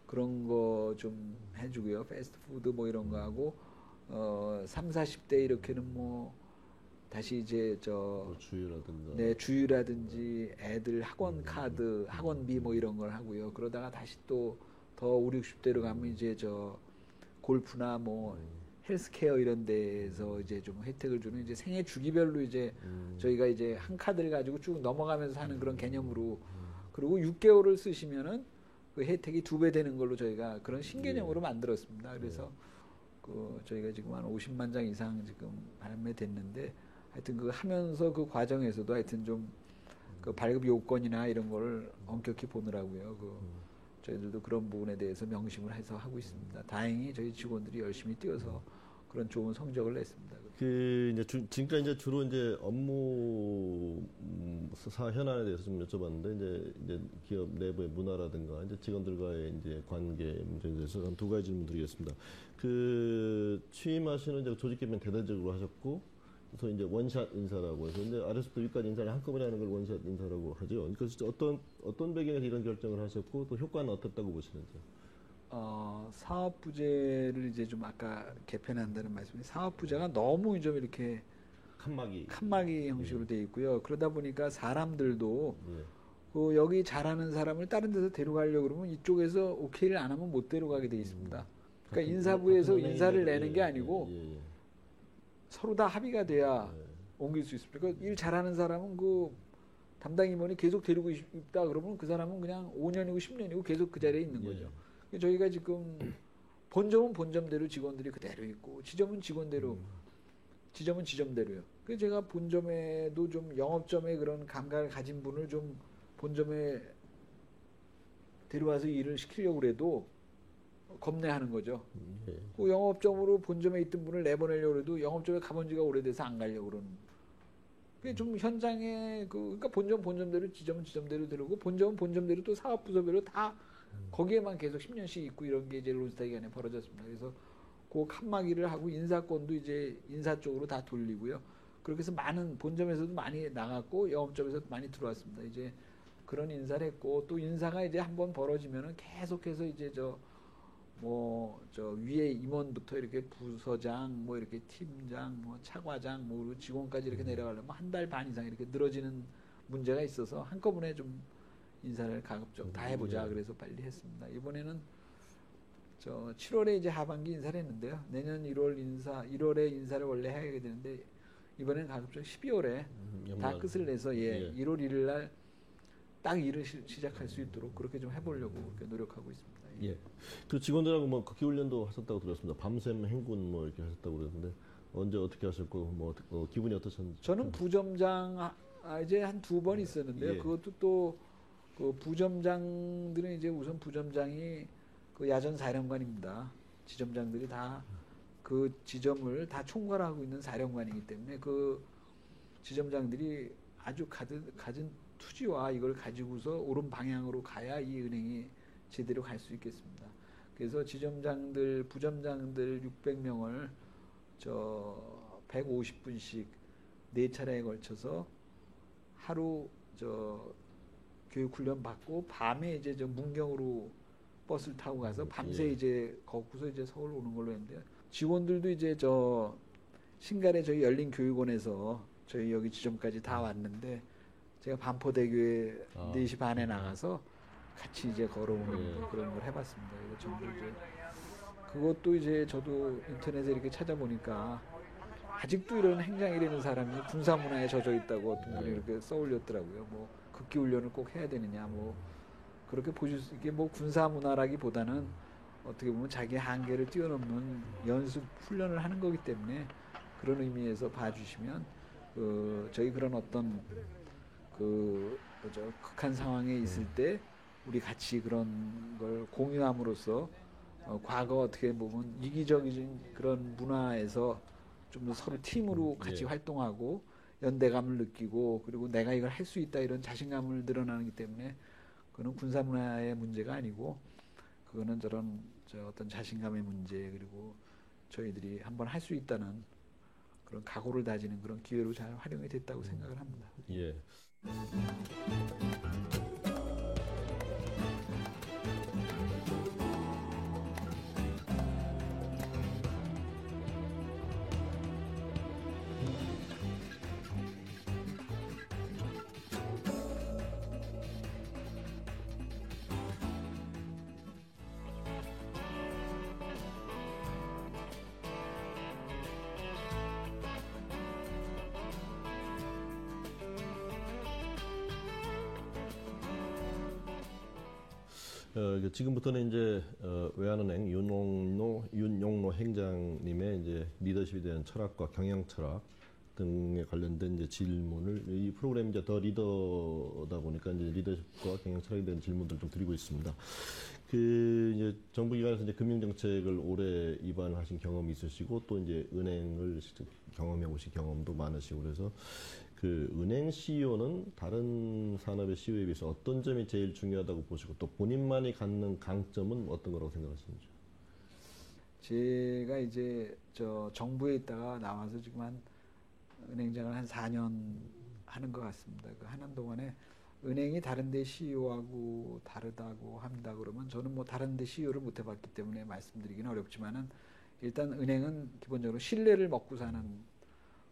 그런 거 좀 해주고요. 패스트푸드 뭐 이런 거 하고 3, 40대 이렇게는 뭐 다시 이제 주유라든지 애들 학원 카드, 학원비 뭐 이런 걸 하고요. 그러다가 다시 또 더 5, 60대로 가면 이제 골프나 뭐 헬스케어 이런 데에서 이제 좀 혜택을 주는 이제 생애 주기별로 이제 저희가 이제 한 카드를 가지고 쭉 넘어가면서 하는 그런 개념으로 그리고 6개월을 쓰시면은 그 혜택이 2배 되는 걸로 저희가 그런 신개념으로 만들었습니다. 그래서 저희가 지금 한 50만 장 이상 지금 발매됐는데 하여튼 그 하면서 그 과정에서도 하여튼 좀 그 발급 요건이나 이런 걸 엄격히 보느라고요. 저희들도 그런 부분에 대해서 명심을 해서 하고 있습니다. 다행히 저희 직원들이 열심히 뛰어서 그런 좋은 성적을 냈습니다. 그 이제 지금까지 이제 주로 이제 업무 현안에 대해서 좀 여쭤봤는데 이제 기업 내부의 문화라든가 이제 직원들과의 이제 관계 문제에 대해서 한 두 가지 질문 드리겠습니다. 그 취임하시는 이제 조직 개편 대대적으로 하셨고, 그래서 이제 원샷 인사라고 해서 이제 아래서부터 위까지 인사를 한꺼번에 하는 걸 원샷 인사라고 하죠. 그래서 어떤 배경에서 이런 결정을 하셨고 또 효과는 어떻다고 보시는지? 사업 부제를 이제 좀 아까 개편한다는 말씀이 사업 부제가 너무 좀 이렇게 칸막이 형식으로 돼 있고요. 그러다 보니까 사람들도 그 여기 잘하는 사람을 다른 데서 데려가려고 그러면 이쪽에서 오케이를 안 하면 못 데려가게 돼 있습니다. 그러니까 인사부에서 인사를 내는 게 아니고 서로 다 합의가 돼야 옮길 수 있습니다. 그러니까 일 잘하는 사람은 그 담당 임원이 계속 데리고 있다 그러면 그 사람은 그냥 5년이고 10년이고 계속 그 자리에 있는 거죠. 저희가 지금 본점은 본점대로 직원들이 그대로 있고 지점은 직원대로 지점은 지점대로요. 그래서 제가 본점에도 좀 영업점에 그런 감각을 가진 분을 좀 본점에 데려와서 일을 시키려고 그래도 겁내하는 거죠. 그 영업점으로 본점에 있던 분을 내보내려고 해도 영업점에 가본 지가 오래돼서 안 가려고 그러는. 그게 좀 현장에 그러니까 본점대로 지점은 지점대로 들어오고 본점은 본점대로 또 사업 부서별로 다 거기에만 계속 10년씩 있고 이런 게 이제 론스타 기간에 벌어졌습니다. 그래서 그 칸막이를 하고 인사권도 이제 인사 쪽으로 다 돌리고요. 그렇게 해서 많은 본점에서도 많이 나갔고 영업점에서도 많이 들어왔습니다. 이제 그런 인사를 했고 또 인사가 이제 한번 벌어지면은 계속해서 이제 저 위에 임원부터 이렇게 부서장, 뭐 이렇게 팀장, 뭐 차과장, 뭐 직원까지 이렇게 내려가려면 한 달 반 이상 이렇게 늘어지는 문제가 있어서 한꺼번에 좀 인사를 가급적 다 해보자 그래서 빨리 했습니다. 이번에는 7월에 이제 하반기 인사를 했는데요. 내년 1월에 인사를 원래 해야 되는데 이번에는 가급적 12월에 다 끝을 내서 1월 1일 날 딱 일을 시작할 수 있도록 그렇게 좀 해보려고 그렇게 노력하고 있습니다. 예. 그 직원들하고 뭐 극기 훈련도 하셨다고 들었습니다. 밤샘 행군 뭐 이렇게 하셨다고 그러는데 언제 어떻게 하셨고 뭐 기분이 어떠셨는지? 저는 부점장 이제 한 2번 있었는데요. 그것도 또 그 부점장들은 이제 우선 부점장이 그 야전 사령관입니다. 지점장들이 다 그 지점을 다 총괄하고 있는 사령관이기 때문에 그 지점장들이 아주 가진 투지와 이걸 가지고서 옳은 방향으로 가야 이 은행이 제대로 갈 수 있겠습니다. 그래서 지점장들, 부점장들 600명을 150분씩 4차례에 걸쳐서 하루 교육 훈련 받고 밤에 이제 문경으로 버스를 타고 가서 밤새 이제 거기서 이제 서울 오는 걸로 했는데요. 직원들도 이제 신갈에 저희 열린 교육원에서 저희 여기 지점까지 다 왔는데 제가 반포대교에 4시 반에 나가서 같이 이제 걸어오는 그런 걸 해봤습니다. 그래서 전부 이제 그것도 이제 저도 인터넷에 이렇게 찾아보니까 아직도 이런 행장이라는 사람이 군사 문화에 젖어 있다고 어떤 분이 이렇게 써올렸더라고요. 뭐 극기 훈련을 꼭 해야 되느냐, 뭐 그렇게 보실 수 있게 뭐 군사 문화라기보다는 어떻게 보면 자기 한계를 뛰어넘는 연습 훈련을 하는 거기 때문에 그런 의미에서 봐주시면 저희 그런 어떤 극한 상황에 있을 때 우리 같이 그런 걸 공유함으로써 과거 어떻게 보면 이기적인 그런 문화에서 좀 더 서로 팀으로 같이 활동하고 연대감을 느끼고 그리고 내가 이걸 할 수 있다 이런 자신감을 늘어나기 때문에 그거는 군사 문화의 문제가 아니고 그거는 저런 어떤 자신감의 문제 그리고 저희들이 한번 할 수 있다는 그런 각오를 다지는 그런 기회로 잘 활용이 됐다고 생각을 합니다. 예. 지금부터는 이제 외환은행 윤용로 행장님의 이제 리더십에 대한 철학과 경영 철학 등에 관련된 이제 질문을 이 프로그램 이제 더 리더다 보니까 이제 리더십과 경영 철학에 대한 질문들을 좀 드리고 있습니다. 그 이제 정부 기관에서 이제 금융 정책을 오래 입안하신 경험이 있으시고 또 이제 은행을 직접 경험해 오신 경험도 많으시고 그래서 그 은행 CEO는 다른 산업의 CEO에 비해서 어떤 점이 제일 중요하다고 보시고 또 본인만이 갖는 강점은 어떤 거라고 생각하시는지? 제가 이제 저 정부에 있다가 나와서 지금 한 은행장을 한 4년 하는 것 같습니다. 그 하는 동안에 은행이 다른 데 CEO하고 다르다고 한다 그러면 저는 뭐 다른 데 CEO를 못 해봤기 때문에 말씀드리기는 어렵지만은 일단 은행은 기본적으로 신뢰를 먹고 사는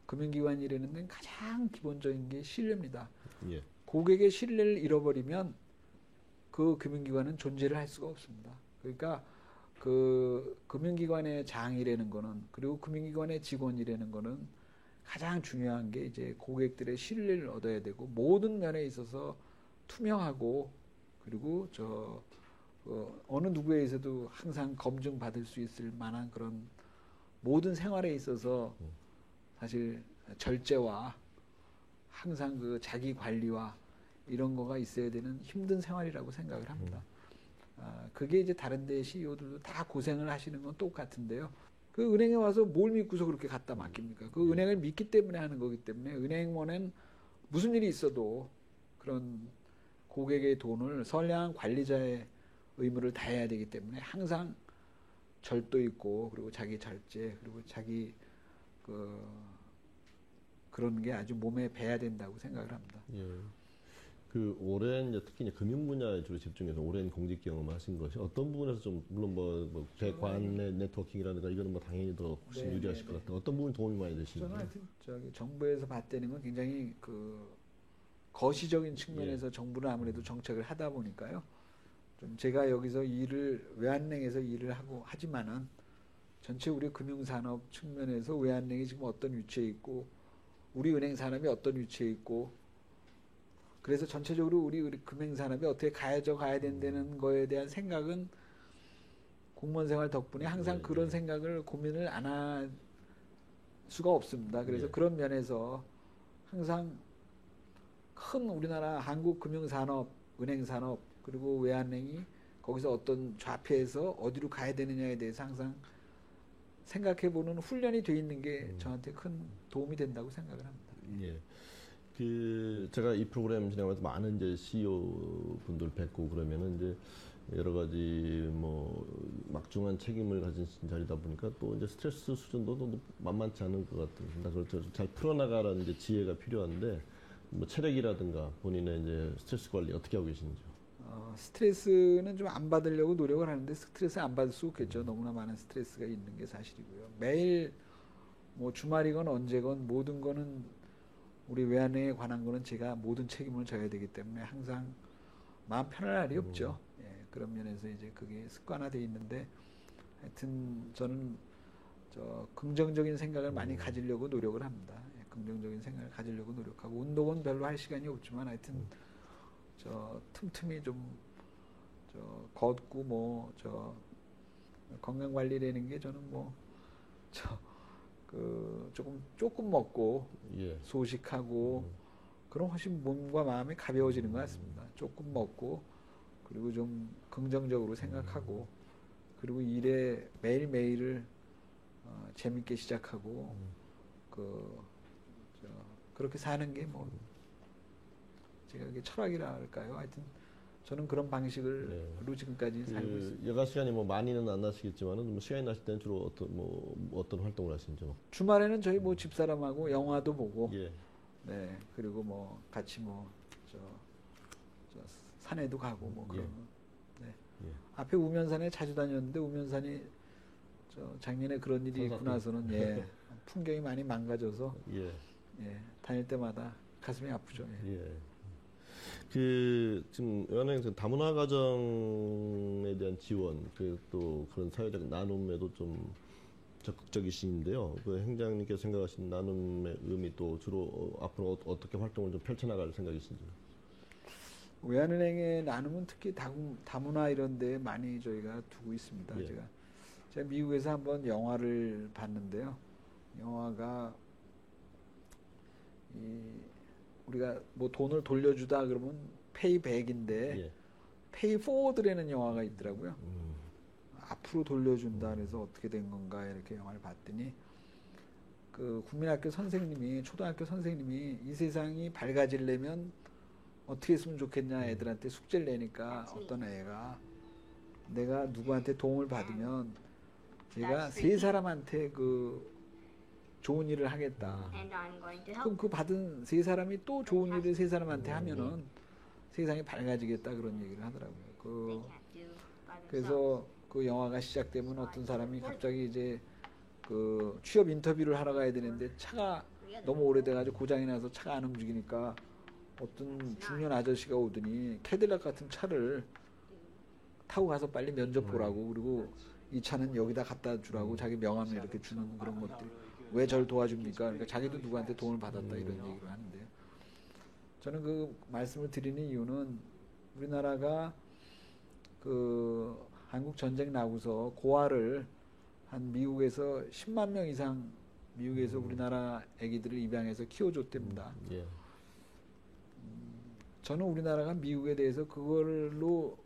금융기관이라는 데는 가장 기본적인 게 신뢰입니다. 예. 고객의 신뢰를 잃어버리면 그 금융기관은 존재를 할 수가 없습니다. 그러니까 그 금융기관의 장이라는 거는 그리고 금융기관의 직원이라는 거는 가장 중요한 게 이제 고객들의 신뢰를 얻어야 되고 모든 면에 있어서 투명하고 그리고 어느 누구에게서도 항상 검증 받을 수 있을 만한 그런 모든 생활에 있어서 사실 절제와 항상 그 자기 관리와 이런 거가 있어야 되는 힘든 생활이라고 생각을 합니다. 그게 이제 다른 데 CEO들도 다 고생을 하시는 건 똑같은데요. 그 은행에 와서 뭘 믿고서 그렇게 갖다 맡깁니까? 그 은행을 믿기 때문에 하는 거기 때문에 은행원은 무슨 일이 있어도 그런 고객의 돈을 선량한 관리자의 의무를 다해야 되기 때문에 항상 절도 있고 그리고 자기 절제 그리고 자기 그런 게 아주 몸에 배야 된다고 생각을 합니다. 예. 그 오랜 이제 특히 이제 금융 분야에 주로 집중해서 오랜 공직 경험을 하신 것이 어떤 부분에서 좀 물론 뭐 대관의 네트워킹이라든가 이거는 뭐 당연히 더 훨씬 네, 유리하실 네, 것 네. 같아요. 어떤 부분이 도움이 많이 저는 되시는지? 하여튼 저기 정부에서 봤다는 건 굉장히 그 거시적인 측면에서 정부는 아무래도 정책을 하다 보니까요. 좀 제가 여기서 외환은행에서 일을 하고 하지만은 전체 우리 금융산업 측면에서 외환은행이 지금 어떤 위치에 있고 우리 은행 산업이 어떤 위치에 있고 그래서 전체적으로 우리 금융산업이 어떻게 가야 된다는 거에 대한 생각은 공무원 생활 덕분에 항상 예, 그런 예. 생각을 고민을 안 할 수가 없습니다. 그래서 예. 그런 면에서 항상 큰 우리나라 한국 금융산업, 은행산업 그리고 외환은행이 거기서 어떤 좌표에서 어디로 가야 되느냐에 대해서 항상 생각해보는 훈련이 돼 있는 게 저한테 큰 도움이 된다고 생각을 합니다. 예. 그 제가 이 프로그램 진행하면서 많은 이제 CEO 분들 뵙고 그러면은 이제 여러 가지 뭐 막중한 책임을 가진 자리다 보니까 또 이제 스트레스 수준도 또 만만치 않은 것 같습니다. 그렇죠. 잘 풀어나가라는 이제 지혜가 필요한데 뭐 체력이라든가 본인의 이제 스트레스 관리 어떻게 하고 계신지요? 스트레스는 좀 안 받으려고 노력을 하는데 스트레스 안 받을 수 없겠죠. 너무나 많은 스트레스가 있는 게 사실이고요. 매일 뭐 주말이건 언제건 모든 거는 우리 외환에 관한 거는 제가 모든 책임을 져야 되기 때문에 항상 마음 편할 날이 없죠. 예, 그런 면에서 이제 그게 습관화돼 있는데 하여튼 저는 긍정적인 생각을 많이 가지려고 노력을 합니다. 예, 긍정적인 생각을 가지려고 노력하고 운동은 별로 할 시간이 없지만 하여튼 틈틈이 좀 걷고 건강 관리라는 게 저는 조금 먹고 예. 소식하고 그럼 훨씬 몸과 마음이 가벼워지는 것 같습니다. 조금 먹고 그리고 좀 긍정적으로 생각하고 그리고 일에 매일매일을 재밌게 시작하고 그렇게 사는 게 제가 이게 철학이라 할까요? 하여튼 저는 그런 방식으로 지금까지 살고 있습니다. 여가 시간이 뭐 많이는 안 나시겠지만은 뭐 시간이 나실 때는 주로 어떤 활동을 하시는지요? 주말에는 저희 집사람하고 영화도 보고 예. 네 그리고 같이 산에도 가고 그런 거. 네. 예. 앞에 우면산에 자주 다녔는데 우면산이 작년에 그런 일이 있고 나서는 풍경이 많이 망가져서 예. 다닐 때마다 가슴이 아프죠. 예. 지금 연예인 다문화 가정에 대한 지원, 또 그런 사회적 나눔에도 좀 적극적이신데요. 그 행장님께서 생각하신 나눔의 의미 또 주로 앞으로 어떻게 활동을 좀 펼쳐나갈 생각이신지요? 외환은행의 나눔은 특히 다문화 이런 데 많이 저희가 두고 있습니다. 예. 제가 미국에서 한번 영화를 봤는데요. 영화가 우리가 뭐 돈을 돌려주다 그러면 페이백인데 예. 페이 포워드라는 영화가 있더라고요. 앞으로 돌려준다 그래서 어떻게 된 건가 이렇게 영화를 봤더니 그 국민학교 선생님이 초등학교 선생님이 이 세상이 밝아지려면 어떻게 했으면 좋겠냐 애들한테 숙제를 내니까 어떤 애가 내가 누구한테 도움을 받으면 얘가 세 사람한테 그 좋은 일을 하겠다. 그럼 그 받은 세 사람이 또 좋은 일을 세 사람한테 하면은 세상이 밝아지겠다 그런 얘기를 하더라고요. 그래서 그 영화가 시작되면 어떤 사람이 갑자기 이제 그 취업 인터뷰를 하러 가야 되는데 차가 너무 오래돼가지고 고장이 나서 차가 안 움직이니까 어떤 중년 아저씨가 오더니 캐딜락 같은 차를 타고 가서 빨리 면접 보라고 그리고 이 차는 여기다 갖다 주라고 자기 명함을 이렇게 주는 그런 것들 왜 저를 도와줍니까? 그러니까 자기도 누구한테 도움을 받았다 이런 얘기를 하는데요. 저는 그 말씀을 드리는 이유는 우리나라가 그 한국 전쟁 나고서 고아를 한 미국에서 10만 명 이상 미국에서 우리나라 아기들을 입양해서 키워줬답니다. 저는 우리나라가 미국에 대해서 그걸로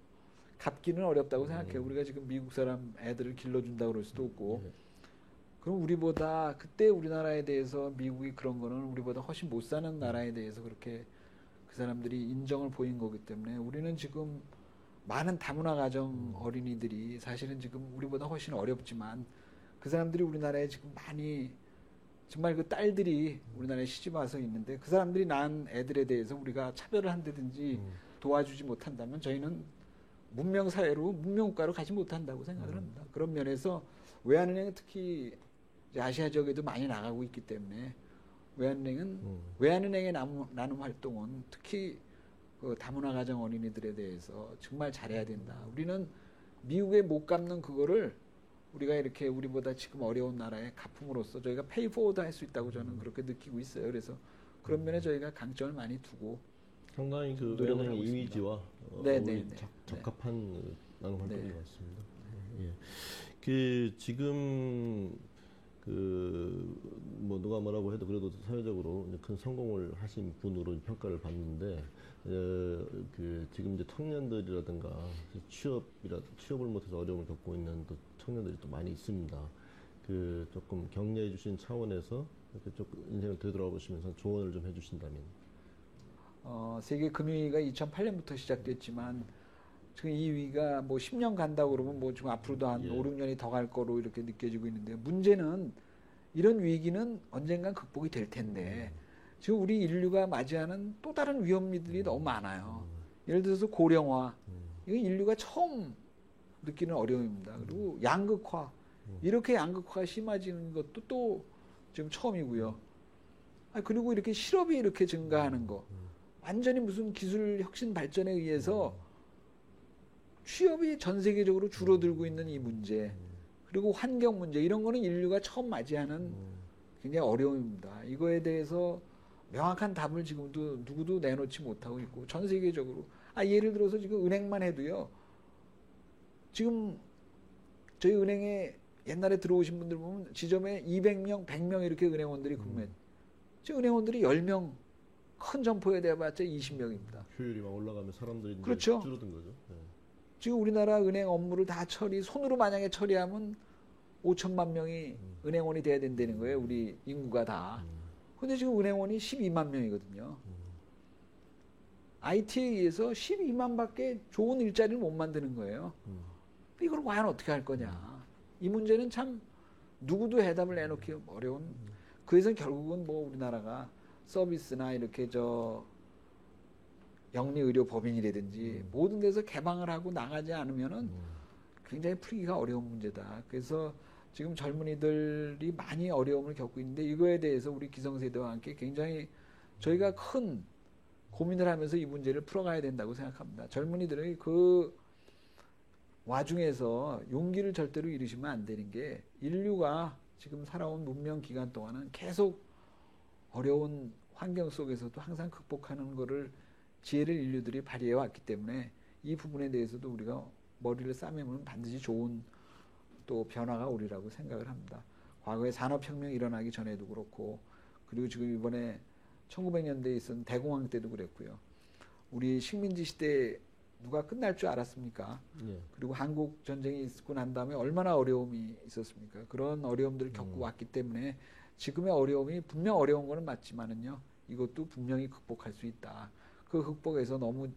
갚기는 어렵다고 생각해요. 우리가 지금 미국 사람 애들을 길러준다고 그럴 수도 없고 그럼 우리보다 그때 우리나라에 대해서 미국이 그런 거는 우리보다 훨씬 못 사는 나라에 대해서 그렇게 그 사람들이 인정을 보인 거기 때문에 우리는 지금 많은 다문화 가정 어린이들이 사실은 지금 우리보다 훨씬 어렵지만 그 사람들이 우리나라에 지금 많이 정말 그 딸들이 우리나라에 시집 와서 있는데 그 사람들이 낳은 애들에 대해서 우리가 차별을 한다든지 도와주지 못한다면 저희는 문명사회로 문명국가로 가지 못한다고 생각을 합니다. 그런 면에서 외환은행은 특히 아시아 지역에도 많이 나가고 있기 때문에 외환은행의 나눔 활동은 특히 그 다문화 가정 어린이들에 대해서 정말 잘해야 된다. 우리는 미국에 못 갚는 그거를 우리가 이렇게 우리보다 지금 어려운 나라에 갚음으로써 저희가 페이 포워드 할 수 있다고 저는 그렇게 느끼고 있어요. 그래서 그런 면에 저희가 강점을 많이 두고 상당히 그 외환의 이미지와 적합한 나눔 활동인 것 같습니다. 예. 그 지금 그 뭐 누가 뭐라고 해도 그래도 사회적으로 큰 성공을 하신 분으로 평가를 받는데 그 지금 이제 청년들이라든가 취업을 못해서 어려움을 겪고 있는 또 청년들이 또 많이 있습니다. 그 조금 격려해 주신 차원에서 이렇게 조금 인생을 되돌아보시면서 조언을 좀 해주신다면. 세계 금융위기가 2008년부터 시작됐지만 지금 이 위기가 뭐 10년 간다고 그러면 뭐 지금 앞으로도 한 5, 6년이 더 갈 거로 이렇게 느껴지고 있는데 문제는 이런 위기는 언젠간 극복이 될 텐데 지금 우리 인류가 맞이하는 또 다른 위험들이 너무 많아요. 예를 들어서 고령화. 이건 인류가 처음 느끼는 어려움입니다. 그리고 양극화. 이렇게 양극화가 심해지는 것도 또 지금 처음이고요. 그리고 이렇게 실업이 이렇게 증가하는 거. 완전히 무슨 기술 혁신 발전에 의해서 취업이 전 세계적으로 줄어들고 있는 이 문제. 그리고 환경 문제. 이런 거는 인류가 처음 맞이하는 굉장히 어려움입니다. 이거에 대해서 명확한 답을 지금도 누구도 내놓지 못하고 있고 전 세계적으로 예를 들어서 지금 은행만 해도요. 지금 저희 은행에 옛날에 들어오신 분들 보면 지점에 200명, 100명 이렇게 은행원들이 근무해. 지금 은행원들이 10명 큰 점포에 대해봤자 20명입니다. 효율이 막 올라가면 사람들이 그렇죠. 줄어든 거죠. 네. 지금 우리나라 은행 업무를 다 손으로 만약에 처리하면 5천만 명이 은행원이 돼야 된다는 거예요. 우리 인구가 다. 근데 지금 은행원이 12만 명이거든요. IT에 의해서 12만밖에 좋은 일자리를 못 만드는 거예요. 이걸 과연 어떻게 할 거냐. 이 문제는 참 누구도 해답을 내놓기 어려운. 그래서 결국은 뭐 우리나라가 서비스나 이렇게 영리의료법인이라든지 모든 데서 개방을 하고 나가지 않으면은 굉장히 풀기가 어려운 문제다. 그래서 지금 젊은이들이 많이 어려움을 겪고 있는데 이거에 대해서 우리 기성세대와 함께 굉장히 저희가 큰 고민을 하면서 이 문제를 풀어가야 된다고 생각합니다. 젊은이들의 그 와중에서 용기를 절대로 잃으시면 안 되는 게 인류가 지금 살아온 문명 기간 동안은 계속 어려운 환경 속에서도 항상 극복하는 거를 지혜를 인류들이 발휘해 왔기 때문에 이 부분에 대해서도 우리가 머리를 싸매면 반드시 좋은 또 변화가 오리라고 생각을 합니다. 과거에 산업혁명이 일어나기 전에도 그렇고 그리고 지금 이번에 1900년대에 있었던 대공황 때도 그랬고요. 우리 식민지 시대 누가 끝날 줄 알았습니까? 예. 그리고 한국 전쟁이 있고 난 다음에 얼마나 어려움이 있었습니까? 그런 어려움들을 겪고 왔기 때문에 지금의 어려움이 분명 어려운 거는 맞지만은요, 이것도 분명히 극복할 수 있다. 그 극복에서 너무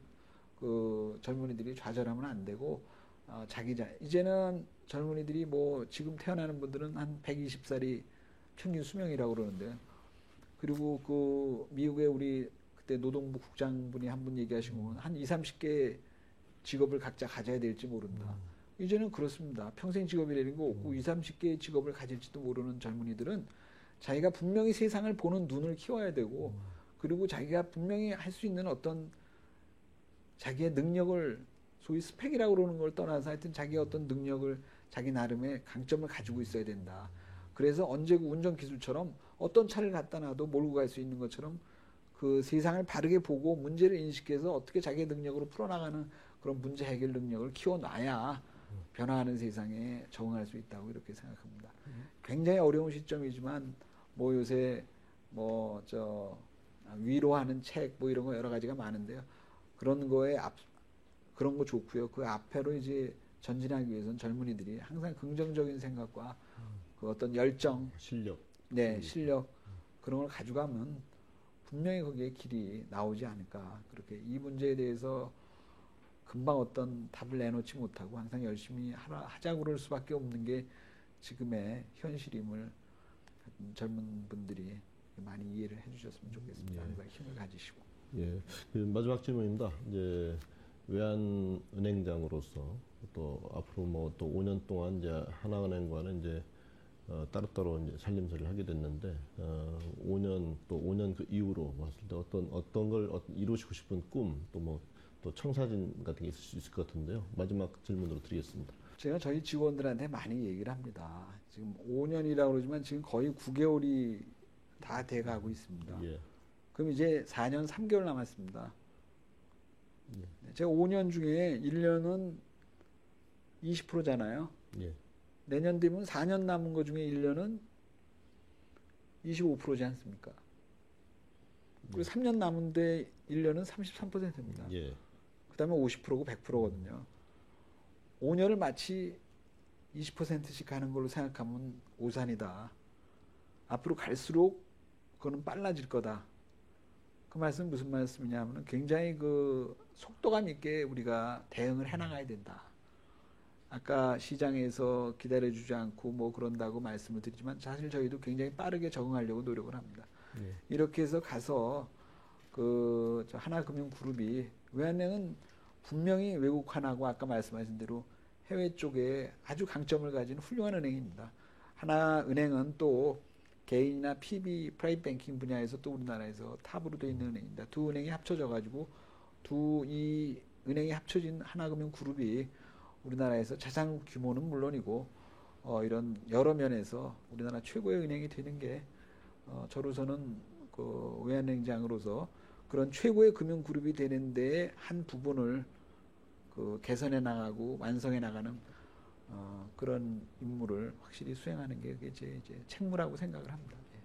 그 젊은이들이 좌절하면 안 되고, 이제는 젊은이들이 뭐 지금 태어나는 분들은 한 120살이 평균 수명이라고 그러는데, 그리고 그 미국의 우리 그때 노동부 국장분이 한 분 얘기하신 거는 한 20, 30개 직업을 각자 가져야 될지 모른다. 이제는 그렇습니다. 평생 직업이라는 거 없고 20, 30개의 직업을 가질지도 모르는 젊은이들은 자기가 분명히 세상을 보는 눈을 키워야 되고, 그리고 자기가 분명히 할 수 있는 어떤 자기의 능력을, 소위 스펙이라고 그러는 걸 떠나서 하여튼 자기의 어떤 능력을, 자기 나름의 강점을 가지고 있어야 된다. 그래서 언제 그 운전기술처럼 어떤 차를 갖다 놔도 몰고 갈 수 있는 것처럼 그 세상을 바르게 보고 문제를 인식해서 어떻게 자기의 능력으로 풀어나가는 그런 문제 해결 능력을 키워놔야 변화하는 세상에 적응할 수 있다고 이렇게 생각합니다. 굉장히 어려운 시점이지만 뭐 요새 뭐 위로하는 책 뭐 이런 거 여러 가지가 많은데요. 그런 거에 그런 거 좋고요. 그 앞에로 이제 전진하기 위해서는 젊은이들이 항상 긍정적인 생각과 그 어떤 열정, 실력, 실력 그런 걸 가져가면 분명히 거기에 길이 나오지 않을까. 그렇게 이 문제에 대해서 금방 어떤 답을 내놓지 못하고 항상 열심히 하자고 그럴 수밖에 없는 게 지금의 현실임을 젊은 분들이 많이 이해를 해주셨으면 좋겠습니다. 항상 힘을 가지시고. 예, 그 마지막 질문입니다. 이제 외환은행장으로서 또 앞으로 뭐 또 5년 동안 이제 하나은행과는 이제 따로따로 이제 살림살이를 하게 됐는데 5년 또 5년 그 이후로 봤을 때 어떤 걸 이루시고 싶은 꿈 또 뭐 또 청사진 같은 게 있을 수 있을 것 같은데요. 마지막 질문으로 드리겠습니다. 제가 저희 직원들한테 많이 얘기를 합니다. 지금 5년이라고 그러지만 지금 거의 9개월이 다 돼가고 있습니다. 예. 그럼 이제 4년 3개월 남았습니다. 예. 제가 5년 중에 1년은 20%잖아요. 예. 내년 되면 4년 남은 것 중에 1년은 25%지 않습니까? 그리고 3년 남은데 1년은 33%입니다. 예. 그 다음에 50%고 100%거든요. 5년을 마치 20%씩 가는 걸로 생각하면 오산이다. 앞으로 갈수록 그거는 빨라질 거다. 그 말씀은 무슨 말씀이냐면 굉장히 그 속도감 있게 우리가 대응을 해나가야 된다. 아까 시장에서 기다려주지 않고 뭐 그런다고 말씀을 드리지만 사실 저희도 굉장히 빠르게 적응하려고 노력을 합니다. 이렇게 해서 가서 그 하나금융그룹이 외환은행은 분명히 외국 하나고 아까 말씀하신 대로 해외 쪽에 아주 강점을 가진 훌륭한 은행입니다. 하나은행은 또 개인이나 PB, 프라이빗 뱅킹 분야에서 또 우리나라에서 탑으로 되어 있는 은행입니다. 두 은행이 합쳐져 가지고 이 은행이 합쳐진 하나금융그룹이 우리나라에서 자산 규모는 물론이고 이런 여러 면에서 우리나라 최고의 은행이 되는 게 저로서는 그 외환은행장으로서 그런 최고의 금융그룹이 되는 데에 한 부분을 그 개선해 나가고 완성해 나가는 그런 임무를 확실히 수행하는 게 제 이제 책무라고 생각을 합니다. 예.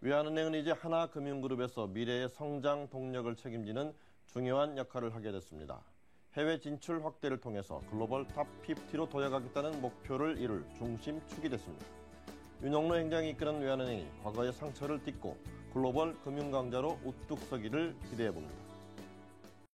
외환은행은 이제 하나금융그룹에서 미래의 성장 동력을 책임지는 중요한 역할을 하게 됐습니다. 해외 진출 확대를 통해서 글로벌 탑 50로 도약하겠다는 목표를 이룰 중심축이 됐습니다. 윤영로 행장이 이끄는 외환은행이 과거의 상처를 딛고 글로벌 금융강자로 우뚝 서기를 기대해 봅니다.